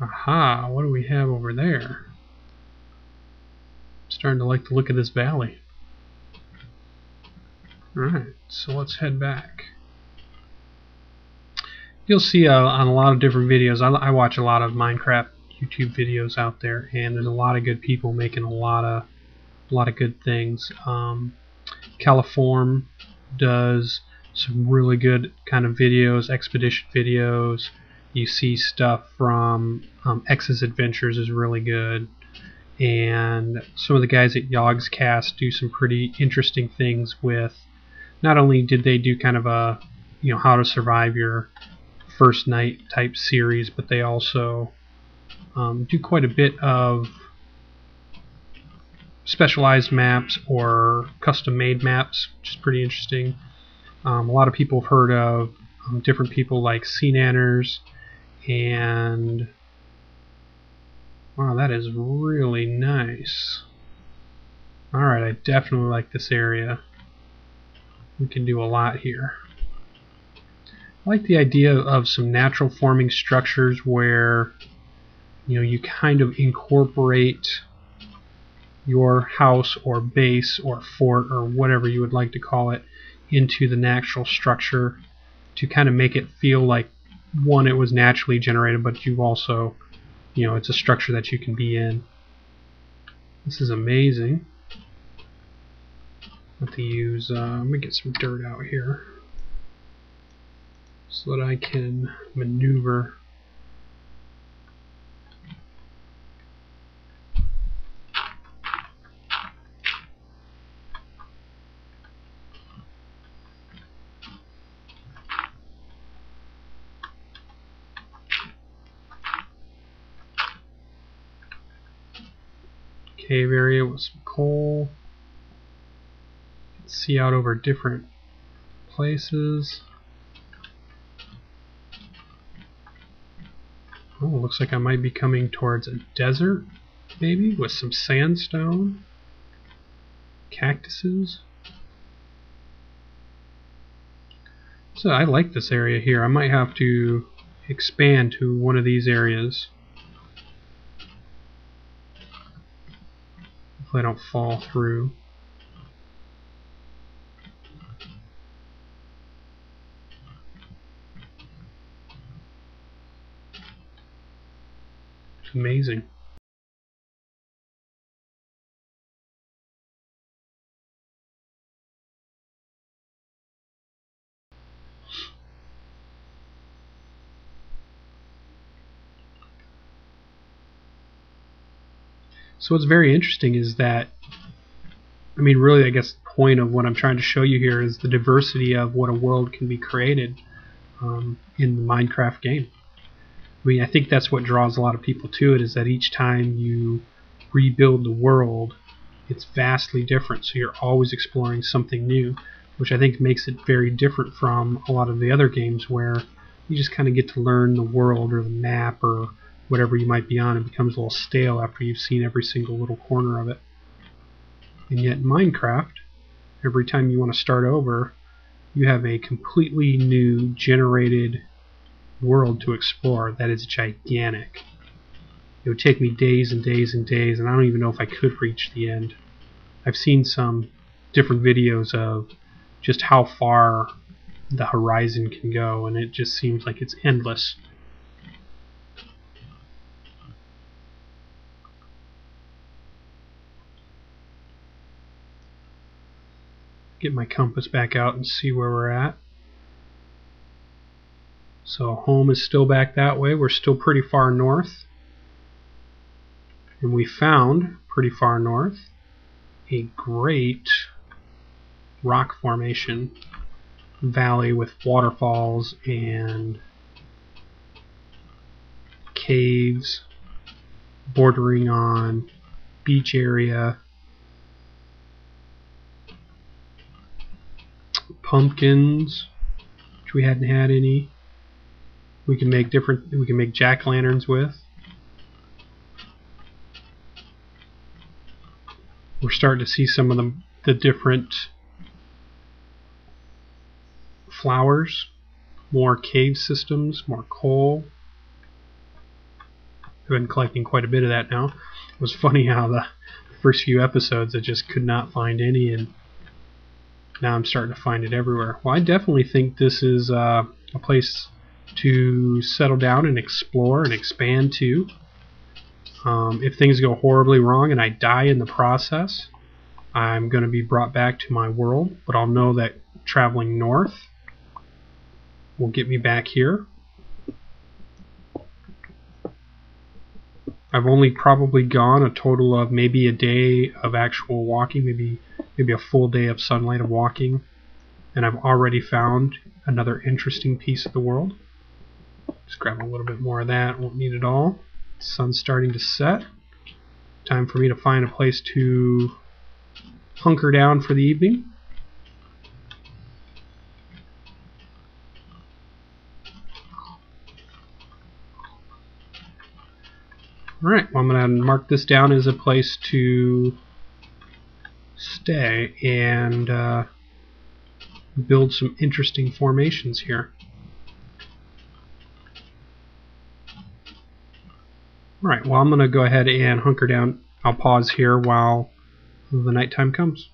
Aha, what do we have over there? I'm starting to like the look of this valley. Alright, so let's head back. You'll see on a lot of different videos, I watch a lot of Minecraft YouTube videos out there, and there's a lot of good people making a lot of good things. Caliform does some really good kind of videos, expedition videos. You see stuff from X's Adventures is really good, and some of the guys at Yogscast do some pretty interesting things with. Not only did they do kind of a how to survive your first night type series, but they also do quite a bit of specialized maps or custom made maps, which is pretty interesting. A lot of people have heard of different people like Sea Nanners, and wow, that is really nice. Alright, I definitely like this area. We can do a lot here. I like the idea of some natural forming structures where you kind of incorporate your house or base or fort or whatever you would like to call it into the natural structure to kind of make it feel like, one, it was naturally generated, but you also, it's a structure that you can be in. This is amazing. I have to use, let me get some dirt out here so that I can maneuver. Cave area with some coal. See out over different places. Oh, looks like I might be coming towards a desert, maybe, with some sandstone, cactuses. So I like this area here. I might have to expand to one of these areas. Hopefully I don't fall through. It's amazing. So what's very interesting is that, I mean, really, I guess the point of what I'm trying to show you here is the diversity of what a world can be created in the Minecraft game. I mean, I think that's what draws a lot of people to it, is that each time you rebuild the world, it's vastly different. So you're always exploring something new, which I think makes it very different from a lot of the other games where you just kind of get to learn the world or the map or whatever you might be on. It becomes a little stale after you've seen every single little corner of it. And yet in Minecraft, every time you want to start over, you have a completely new generated world to explore that is gigantic. It would take me days and days and days, and I don't even know if I could reach the end. I've seen some different videos of just how far the horizon can go, and it just seems like it's endless. Get my compass back out and see where we're at. So home is still back that way. We're still pretty far north. And we found, pretty far north, a great rock formation valley with waterfalls and caves bordering on beach area, pumpkins, which we hadn't had any. We can make jack-o'-lanterns with. We're starting to see some of the different flowers, more cave systems, more coal. I've been collecting quite a bit of that now. It was funny how the first few episodes I just could not find any, and now I'm starting to find it everywhere. Well, I definitely think this is a place to settle down and explore and expand to. If things go horribly wrong and I die in the process, I'm going to be brought back to my world, but I'll know that traveling north will get me back here. I've only probably gone a total of maybe a day of actual walking, maybe a full day of sunlight of walking, and I've already found another interesting piece of the world. Just grab a little bit more of that, won't need it all. The sun's starting to set. Time for me to find a place to hunker down for the evening. Alright, well, I'm going to mark this down as a place to stay and build some interesting formations here. Alright, well, I'm going to go ahead and hunker down. I'll pause here while the nighttime comes.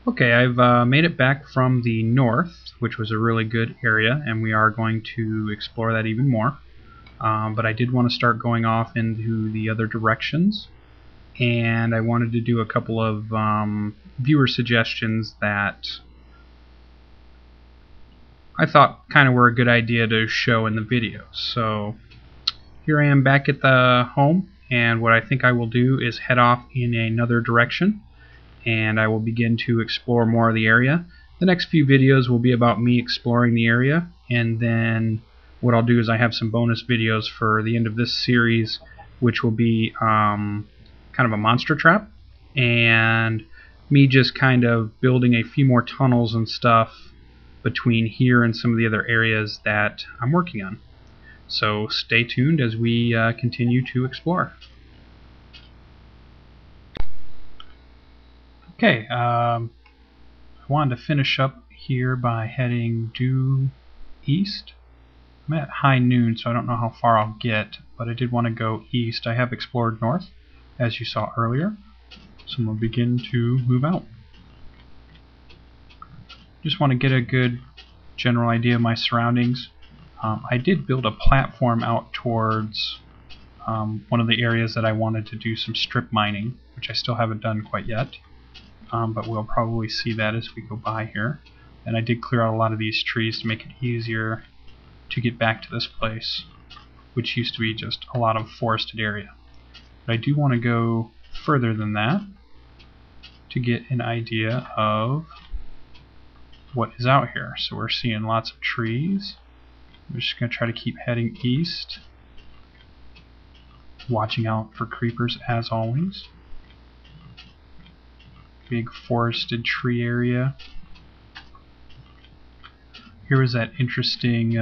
Okay, I've made it back from the north, which was a really good area, and we are going to explore that even more. But I did want to start going off into the other directions, and I wanted to do a couple of viewer suggestions that I thought kind of were a good idea to show in the video. So here I am back at the home, and what I think I will do is head off in another direction, and I will begin to explore more of the area. The next few videos will be about me exploring the area, and then what I'll do is I have some bonus videos for the end of this series, which will be kind of a monster trap, and me just kind of building a few more tunnels and stuff between here and some of the other areas that I'm working on. So stay tuned as we continue to explore. Okay, I wanted to finish up here by heading due east. I'm at high noon, so I don't know how far I'll get, but I did want to go east. I have explored north, as you saw earlier, so I'm going to begin to move out. Just want to get a good general idea of my surroundings. I did build a platform out towards one of the areas that I wanted to do some strip mining, which I still haven't done quite yet, but we'll probably see that as we go by here. And I did clear out a lot of these trees to make it easier to get back to this place, which used to be just a lot of forested area. But I do want to go further than that to get an idea of what is out here. So we're seeing lots of trees. We're just going to try to keep heading east, watching out for creepers as always. Big forested tree area. Here was that interesting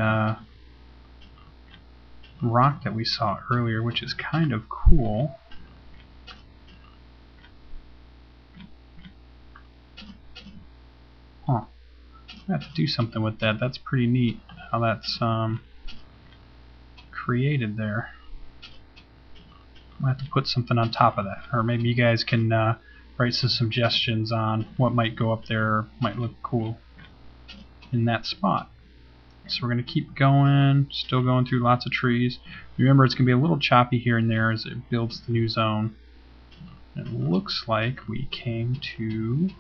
rock that we saw earlier, which is kind of cool. Huh. I have to do something with that. That's pretty neat how that's created there. I'll have to put something on top of that, or maybe you guys can write some suggestions on what might go up there or might look cool in that spot. So we're going to keep going, still going through lots of trees. Remember, it's going to be a little choppy here and there as it builds the new zone. It looks like we came to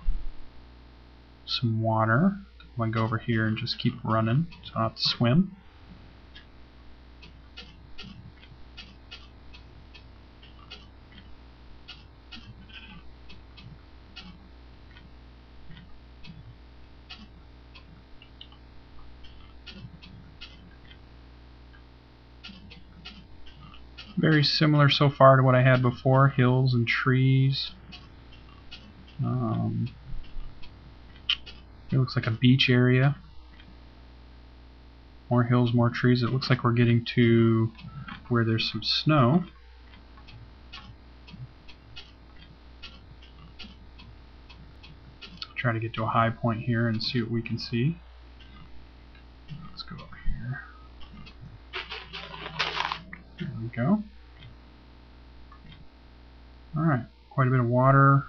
some water. I'm going to go over here and just keep running so I don't have to swim. Very similar so far to what I had before, hills and trees. It looks like a beach area. More hills, more trees. It looks like we're getting to where there's some snow. Try to get to a high point here and see what we can see. Let's go up here. There we go. quite a bit of water,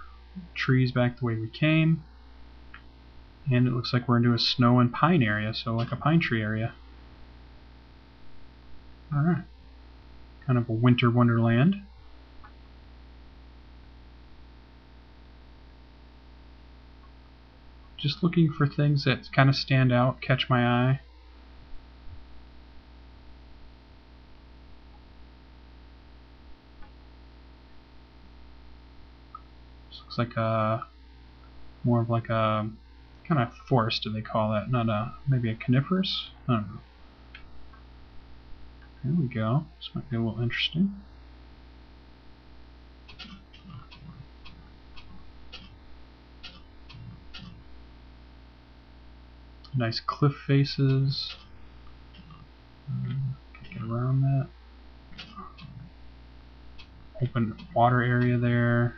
trees back the way we came, and it looks like we're into a snow and pine area, so like a pine tree area. Alright, kind of a winter wonderland. Just looking for things that kind of stand out, catch my eye. This looks like a more of like a kind of forest, do they call that? Not a, maybe a coniferous? I don't know. Here we go. This might be a little interesting. Nice cliff faces. Get around that. Open water area there.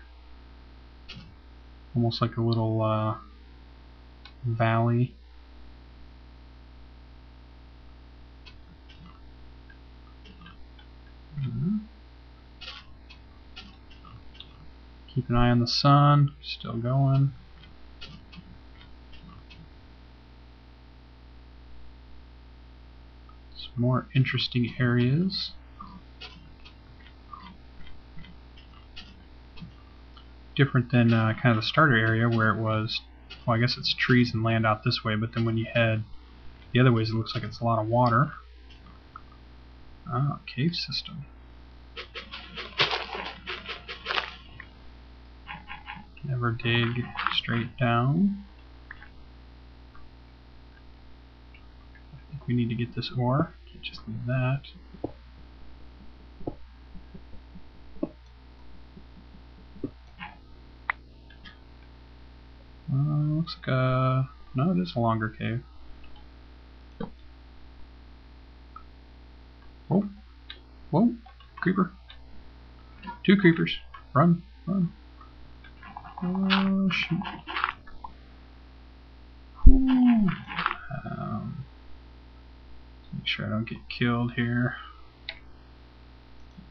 Almost like a little valley. Keep an eye on the sun. Still going. More interesting areas. Different than kind of the starter area where it was, well, I guess it's trees and land out this way, but then when you head the other ways it looks like it's a lot of water. Ah, cave system. Never dig straight down. I think we need to get this ore. Can't just leave that. Looks like a... no, it is a longer cave. Whoa. Whoa. Creeper. 2 creepers. Run. Run. Oh, shoot. Make sure I don't get killed here.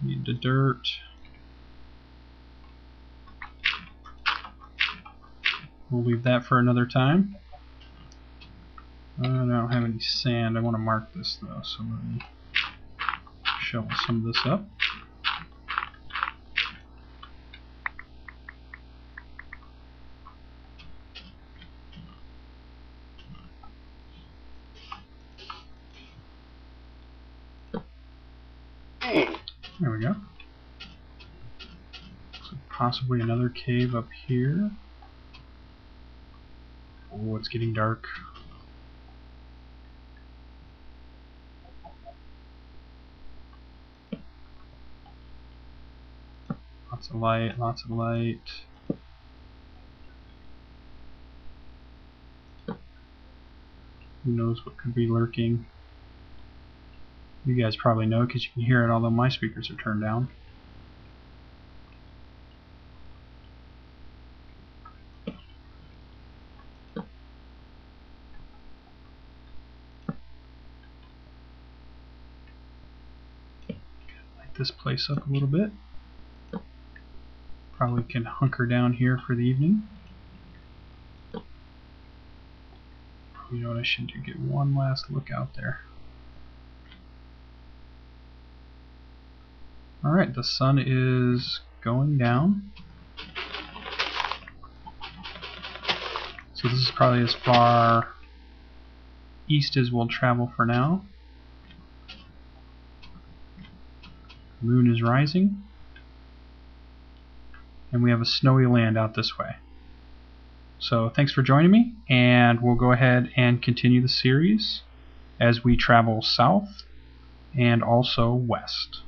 Need the dirt. We'll leave that for another time. I don't have any sand. I want to mark this though, so let me shovel some of this up. There we go. So possibly another cave up here. Oh, it's getting dark. Lots of light, lots of light. Who knows what could be lurking? You guys probably know because you can hear it, although my speakers are turned down. Light this place up a little bit. Probably can hunker down here for the evening. You know what I should do? Get one last look out there. Alright, the sun is going down. So this is probably as far east as we'll travel for now. The moon is rising. And we have a snowy land out this way. So thanks for joining me, and we'll go ahead and continue the series as we travel south and also west.